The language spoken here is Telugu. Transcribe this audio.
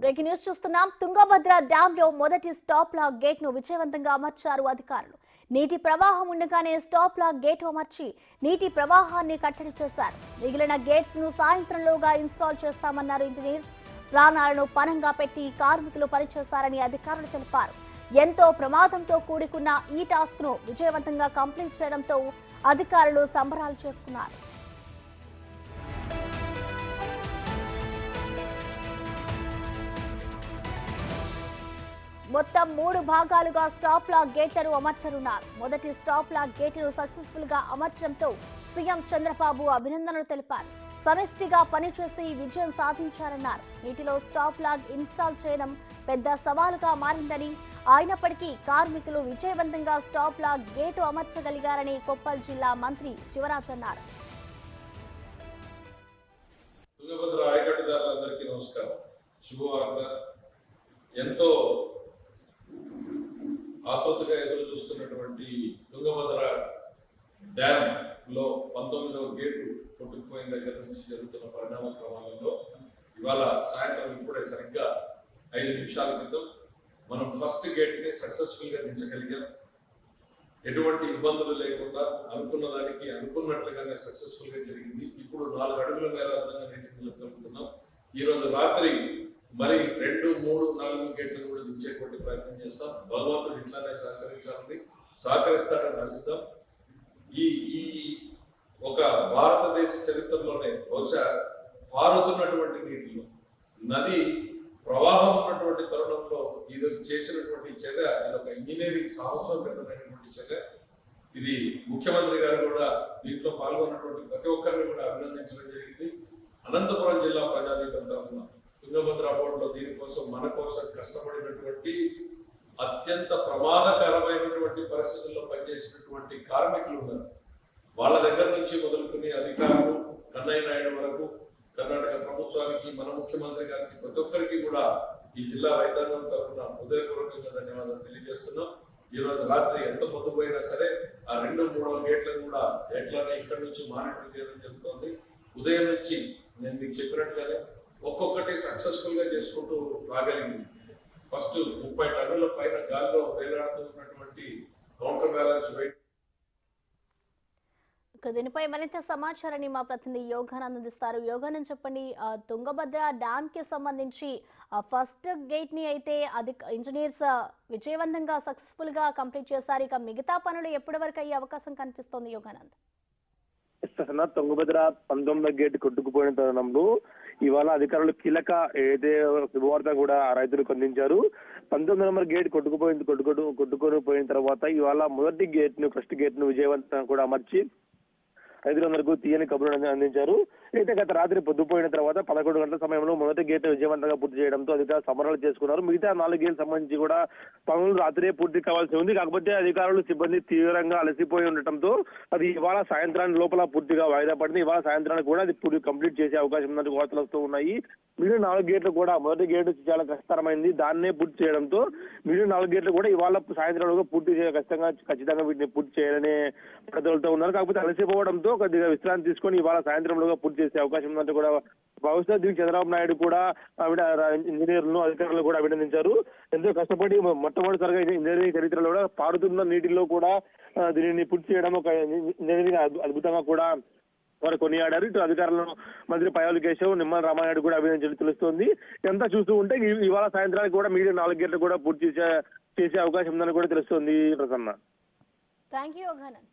బ్రేకింగ్ న్యూస్ చూస్తున్నాం. తుంగభద్ర డ్యామ్ లో మొదటి స్టాప్ లాక్ గేట్ ను విజయవంతంగా అమర్చారు అధికారులు. నీటి ప్రవాహం ఉండగానే స్టాప్ లాక్ గేట్ అమర్చి నీటి ప్రవాహాన్ని కట్టడి చేశారు. మిగిలిన గేట్స్ ను సాయంత్రంలోగా ఇన్స్టాల్ చేస్తామన్నారు ఇంజనీర్స్. ప్రాణాలను పణంగా పెట్టి కార్మికులు పనిచేశారని అధికారులు తెలిపారు. ఎంతో ప్రమాదంతో కూడుకున్న ఈ టాస్క్ ను విజయవంతంగా కంప్లీట్ చేయడంతో అధికారులు సంబరాలు చేసుకున్నారు. మొత్తం 3 భాగాలుగా స్టాప్ లాక్ గేట్లను అమర్చనున్నారు. మొదటి స్టాప్ లాక్ గేట్ను సక్సెస్ఫుల్ గా అమర్చడంతో సీఎం చంద్రబాబు అభినందనలు తెలిపారు. సమిష్టిగా పనిచేసి విజయం సాధించారన్నారు. నీటిలో స్టాప్ లాక్ ఇన్స్టాల్ చేయడం పెద్ద సవాలుగా మారిందని, అయినప్పటికీ కార్మికులు విజయవంతంగా స్టాప్ లాక్ గేటు అమర్చగలిగారని కొప్పల్ జిల్లా మంత్రి శివరాజ్ అన్నారు. తుంగభద్ర ఆయకట్టుదారులందరికీ నమస్కారం. శుభవార్త. ఎంతో ఆతృతగా ఎదురు చూస్తున్నటువంటి తుంగభద్ర డ్యామ్ లో 19వ గేటు కొట్టుకుపోయిన దగ్గర నుంచి జరుగుతున్న పరిణామ క్రమాలలో ఇవాళ సాయంత్రం ఇప్పుడే సరిగ్గా 5 నిమిషాల క్రితం మనం ఫస్ట్ గేట్ ని సక్సెస్ఫుల్ గా దించగలిగాం. ఎటువంటి ఇబ్బందులు లేకుండా అనుకున్న దానికి అనుకున్నట్లుగానే సక్సెస్ఫుల్ గా జరిగింది. ఇప్పుడు 4 అడుగుల మేర నీటిని నిలుపుతున్నాం. ఈ రోజు రాత్రి మరి 2, 3, 4 గేట్లను కూడా దించేటువంటి ప్రయత్నం చేస్తాం. భగవంతుడు ఇట్లానే సహకరిస్తాడని ఆశిద్దాం. ఈ ఒక భారతదేశ చరిత్రలోనే బహుశా పారుతున్నటువంటి నీటిలో నది ప్రవాహం ఉన్నటువంటి తరుణంలో ఇది చేసినటువంటి చర్య, ఇది ఒక ఇంజనీరింగ్ సాహసోపేతమైనటువంటి చర్య. ఇది ముఖ్యమంత్రి గారు కూడా దీంట్లో పాల్గొన్నటువంటి ప్రతి ఒక్కరిని కూడా అభినందించడం జరిగింది. అనంతపురం జిల్లా ప్రజానీకం తరఫున తుంగభద్ర బోర్డులో దీనికోసం మన కోసం కష్టపడినటువంటి అత్యంత ప్రమాదకరమైనటువంటి పరిస్థితుల్లో పనిచేసినటువంటి కార్మికులు ఉన్నారు. వాళ్ళ దగ్గర నుంచి మొదలుకుని అధికారులు కన్నయ్య నాయుడు వరకు కర్ణాటక ప్రభుత్వానికి, మన ముఖ్యమంత్రి గారికి, ప్రతి ఒక్కరికి కూడా ఈ జిల్లా రైతాంగం తరఫున హృదయపూర్వకంగా ధన్యవాదాలు తెలియజేస్తున్నాం. ఈ రోజు రాత్రి ఎంత పొద్దుపోయినా సరే ఆ 2, 3 గేట్లను కూడా ఎట్లానే ఇక్కడి నుంచి మానిటర్ చేయడం జరుగుతుంది. ఉదయం నుంచి నేను మీకు చెప్పినట్లుగానే ఒక్కొక్కటి సక్సెస్ఫుల్ గా చేసుకుంటూ రాగలిగింది. ఫస్ట్ 30 టన్నుల పైన గాలిలో వేలాడుతున్నటువంటి కౌంటర్ బ్యాలెన్స్ వెయిట్. దీనిపై మరింత సమాచారాన్ని మా ప్రతినిధి యోగానంద్ అందిస్తారు. యోగానంద్ చెప్పండి, తుంగభద్ర డ్యామ్ కి సంబంధించి ఫస్ట్ గేట్ ని అయితే ఇంజనీర్స్ విజయవంతంగా సక్సెస్ఫుల్ గా కంప్లీట్ చేశారు. ఇక మిగతా పనులు ఎప్పటి వరకు అయ్యే అవకాశం కనిపిస్తోంది యోగానంద్? తుంగభద్ర 19వ గేట్ కొట్టుకుపోయిన తరుణంలో ఇవాళ అధికారులు కీలక ఏదైతే శుభవార్త కూడా రైతులకు అందించారు. 19వ నెంబర్ గేట్ కొట్టుకొని పోయిన తర్వాత ఇవాళ మొదటి గేట్ ను ఫస్ట్ గేట్ ను విజయవంతంగా కూడా అమర్చి రైతులందరికీ తీయని కబుర్లు అందించారు. అయితే గత రాత్రి పొద్దుపోయిన తర్వాత 11 గంటల సమయంలో మొదటి గేట్ విజయవంతంగా పూర్తి చేయడంతో అధికారులు సంబరాలు చేసుకున్నారు. మిగతా 4 గేట్లకు సంబంధించి కూడా పనులు రాత్రే పూర్తి కావాల్సి ఉంది. కాకపోతే అధికారులు సిబ్బంది తీవ్రంగా అలసిపోయి ఉండటంతో అది ఇవాళ సాయంత్రానికి లోపల పూర్తిగా వాయిదా పడింది. ఇవాళ సాయంత్రానికి కూడా అది పూర్తి కంప్లీట్ చేసే అవకాశం ఉన్నట్టు వార్తలు వస్తూ ఉన్నాయి. మిగిలిన 4 గేట్లు కూడా మొదటి గేటు చాలా కష్టతరమైంది, దాన్నే పూర్తి చేయడంతో మిగిలిన 4 గేట్లు కూడా ఇవాళ సాయంత్రంలో పూర్తి ఖచ్చితంగా వీటిని పూర్తి చేయాలనే పద్ధతులతో ఉన్నారు. కాకపోతే అలసిపోవడంతో కొద్దిగా విశ్రాంతి తీసుకొని ఇవాళ సాయంత్రంలో పూర్తి చేసే అవకాశం ఉందంటే కూడా బహుశా దీనికి చంద్రబాబు నాయుడు కూడా ఇంజనీర్లను అధికారులు కూడా అభినందించారు. ఎంతో కష్టపడి మొట్టమొదటిసారిగా ఇంజనీరింగ్ చరిత్రలో కూడా పారుతున్న నీటిలో కూడా దీనిని పూర్తి చేయడం ఒక ఇంజనీరింగ్ అద్భుతంగా కూడా వారు కొనియాడారు. ఇటు అధికారులను మంత్రి పయ్యావుల కేశవ్, నిమ్మల రామానాయుడు కూడా అభినందించడం తెలుస్తోంది. ఎంత చూస్తూ ఉంటే ఇవాళ సాయంత్రానికి కూడా మిగిలిన 4 గేట్లు కూడా పూర్తి చేసే అవకాశం ఉందని కూడా తెలుస్తోంది. ప్రసన్న. Thank you Yoganand.